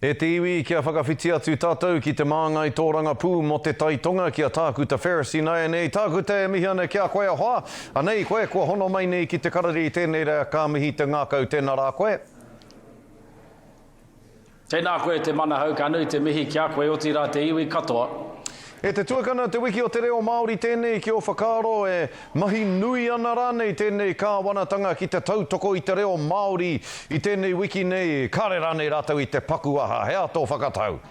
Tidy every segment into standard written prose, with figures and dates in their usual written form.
E te iwi kia whakawhiti atu tātou ki te māngai tōranga pū mo te taitonga kia tākuta Pharisee nei tākuta e mihi ana kia koe hoa. Anei koe kua hono mai nei ki te karari tēnei rea ka mihi te ngākau tēnā rā koe. Tēnā koe te mana haukanu te mihi kia koe o tira te iwi katoa. E te tuakana te wiki o te reo Māori tēnei ki o whakaro e mahi nui ana rānei tēnei kāwanatanga ki te tautoko i te reo Māori i tēnei wiki nei kāre rānei rātau i te pakuaha. Hea tō whakatau.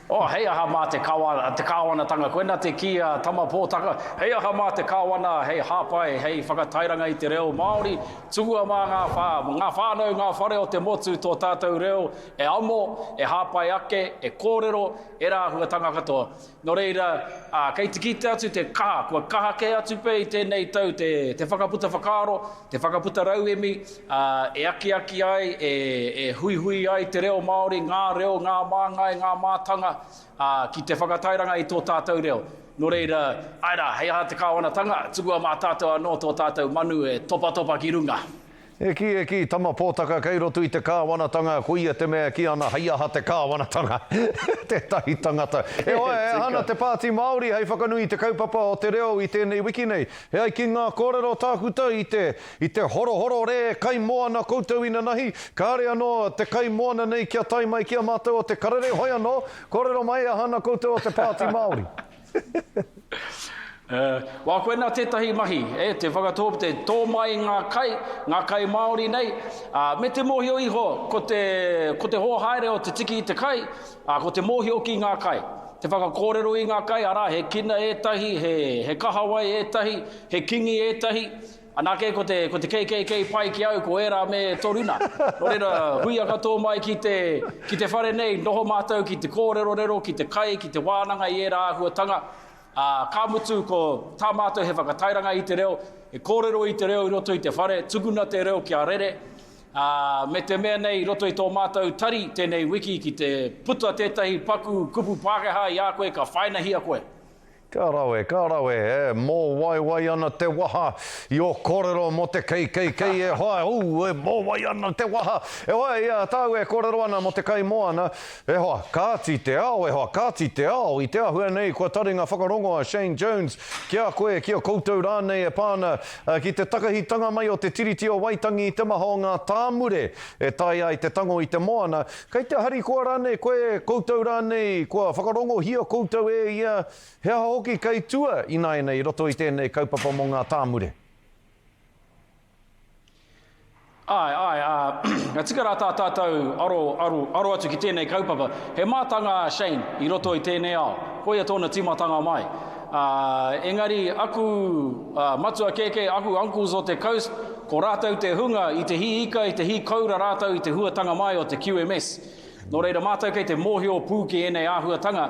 Hei aha mā te kāwanatanga, koena te kia tama pōtaka. Hei aha mā te kāwana, hei hāpai, hei whakatairanga i te reo Māori. Tugua mā ngā whānau, ngā whare o te motu tō tātou reo. E amo, e hāpai ake, e kōrero, e rāhuatanga katoa. Nō reira, kei te kite atu te kaha, kua kahake atu pe i tēnei tau, te whakaputa whakaro, te whakaputa rauemi, e aki ai, e hui ai te reo Māori, ngā reo, ngā māngai, ngā mātanga, ki te whakatairanga i tō tātou reo. Nō reira, aira, hei aha te kāwanatanga, tugua mā tātou anō tō tātou manu e topa ki runga. E ki, tama pōtaka kei rotu i te kāwanatanga, kuia te mea ki ana hei aha te kāwanatanga. Te tahi tangata. E oe, hana te pāti Māori, hei whakanui te kaupapa o te reo i tēnei wiki nei. Hei ki ngā kōrero tākuta i te horo re kai moana koutou ina nahi. Kāre anō te kai moana nei kia tai mai kia mātou o te karere hoi anō. Kōrero mai a hana koutou o te pāti Māori. Wā koena tētahi mahi, te whakatōp te tō mai ngā kai Māori nei, me te mōhio iho, ko te hoa haere o te tiki i te kai, ko te mōhio ki ngā kai. Te whakakōrero i ngā kai, ara he kina etahi, he kahawai etahi, he kingi etahi, anake ko te KKK pai ki au ko era me toruna. Nō reira, hui aka tō mai ki te whare nei, noho mātou ki te kōrero rero, ki te kai, ki te wānanga i era ahuatanga. Ka mutu ko tā mātou he whakatairanga i te reo, e kōrero i te reo i roto i te whare, tuguna te reo ki a rere. Me te mea nei, i roto i tō mātou tari, tēnei wiki ki te puta tētahi paku kupu Pākehā i a koe, ka whainahia koe. Ka rawe, mō wai ana te waha i o kōrero mo te KKK e hoa, mō wai ana te waha. E hoa, ia, tāu e kōrero ana mo te kai moana, e hoa, kāti te ao, i te ahua nei, kua taringa whakarongoa Shane Jones, kia koe, kia koutou rānei e pāna, ki te takahitanga mai o te tiriti o Waitangi i te maho ngā tāmure, e tai ai te tango i te moana. Kei te hari kua rānei, koe koutou rānei, kua whakarongo hia koutou e ia, hea hoki kei tua i nei roto i tēnei kaupapa mo ngā tāmure. Ngā tika rā tātou aro atu ki tēnei kaupapa. He mātanga Shane i roto i tēnei ao. Koia tōna timatanga mai. Engari, aku matua keke, aku uncles o te coast, ko rātou te hunga i te hi ika, i te hi kaura rātou i te huatanga mai o te QMS. Nō reira mātou kei te mōhio pū ki enei āhuatanga,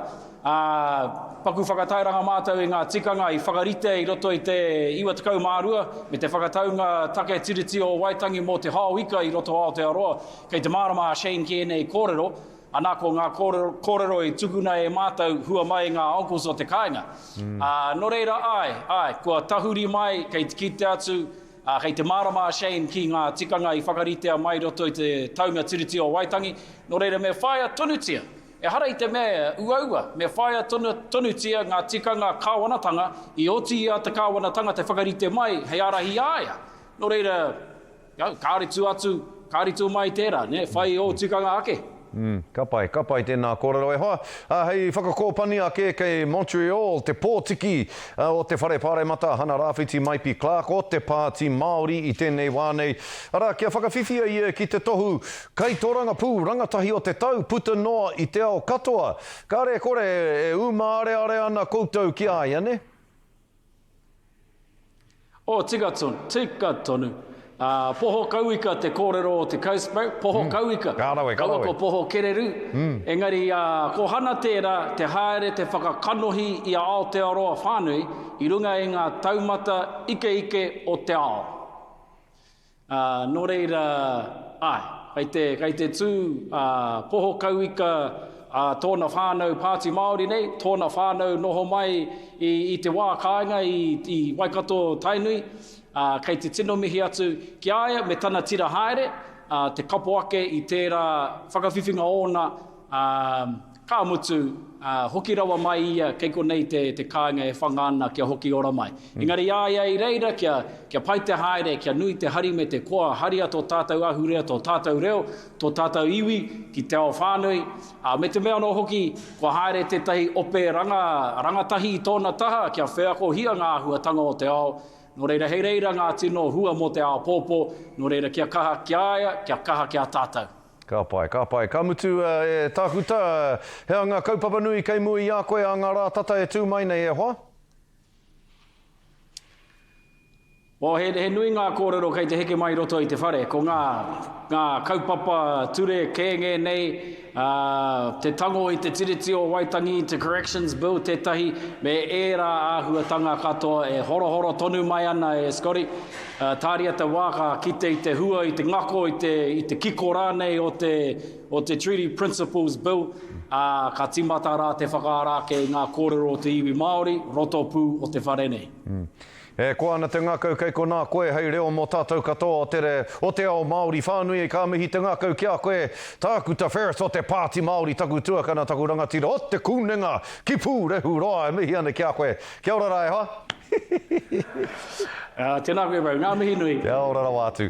paku whakatairanga mātou i ngā tikanga i whakarite i roto i te 20 mārua, me te whakataunga take tiriti o Waitangi mō te hauika i roto Aotearoa, kei te mārama Shane ki enei kōrero, anako ngā kōrero i tukuna e mātou hua mai ngā uncles o te kāinga. Nō reira kua tahuri mai, kei te kite atu, kei te mārama Shane ki ngā tikanga i whakaritea mai roto i te taunga tiriti o Waitangi, nō reira me whaia tonutia. E hara i te mea uaua, me whaia tonutia ngā tikanga kāwanatanga, i oti ia te kāwanatanga te whakarite mai, hei arahi aia. Nō reira, kāritu mai tērā, whai o tikanga ake. Ka pai tēnā kōrero e hoa. Hei whakakōpani ake kei Montreal, te pōtiki o te whare pāremata, hana Rāwhiti Maipi Clark, o te pāti Māori i tēnei wānei. Ara, kia whakawhiwhia ia ki te tohu, kei tōranga pū, rangatahi o te tau, puta noa i te ao katoa. Kāre kore e umāre ana koutou ki aia, ne? Tika tonu. Poho kauika te kōrero o te Coastboat, poho kauika. Kārawe. Ko poho kereru. Engari, ko hana tērā te haere te whakakanohi i a Aotearoa whānui i runga i ngā taumata ike o te ao. Nō reira, kei te tū poho kauika tōna whānau Pāti Māori nei, tōna whānau noho mai i te wā kāinga i Waikato Tainui, kei te tino mihi atu ki aia me tana tira haere, te kapo ake i tērā whakawhiwhinga ona ka mutu hoki rawa mai ia kei konei te kāinga e whangana kia hoki ora mai. Engari ia i reira kia pai te haere, kia nui te hari me te koa haria tō tātou ahurea, tō tātou reo, tō tātou iwi ki te ao whānui. Me te mea no hoki, kua haere te tahi ope rangatahi i tōna taha, kia wheako hia ngā huatanga o te ao. No reira hei reira ngā tino hua mo te ao pōpō, no reira kia kaha kia aia, kia kaha kia tātou. Ka pai. Ka mutu e tākuta, hea ngā kaupapa nui kei mui a koe a ngā rā tata e tū mai nei e hoa? He nui ngā kōrero kei te heke mai roto i te whare, ko ngā kaupapa ture kēnge nei, te tango i te tiriti o Waitangi, te Corrections Bill, tētahi, me ērā āhuatanga katoa e horo tonu mai ana e Scotty. Tāria te wāka kite i te hua, i te ngako, i te kiko rānei o te Treaty Principles Bill, ka timata rā te whakaarake ngā kōrero o te iwi Māori, roto pū o te whare nei. E ko ana te ngākau kei ko nā koe hei reo mō tātou katoa o te ao Māori whānui e ka mihi te ngākau kia koe tākuta Ferris o te pāti Māori taku tuakana taku rangatira o te kūnenga ki pūrehu roa e mihi ana kia koe. Kia ora rai ha? Tēnā koe rau, ngā mihi nui. Kia ora rawa atu.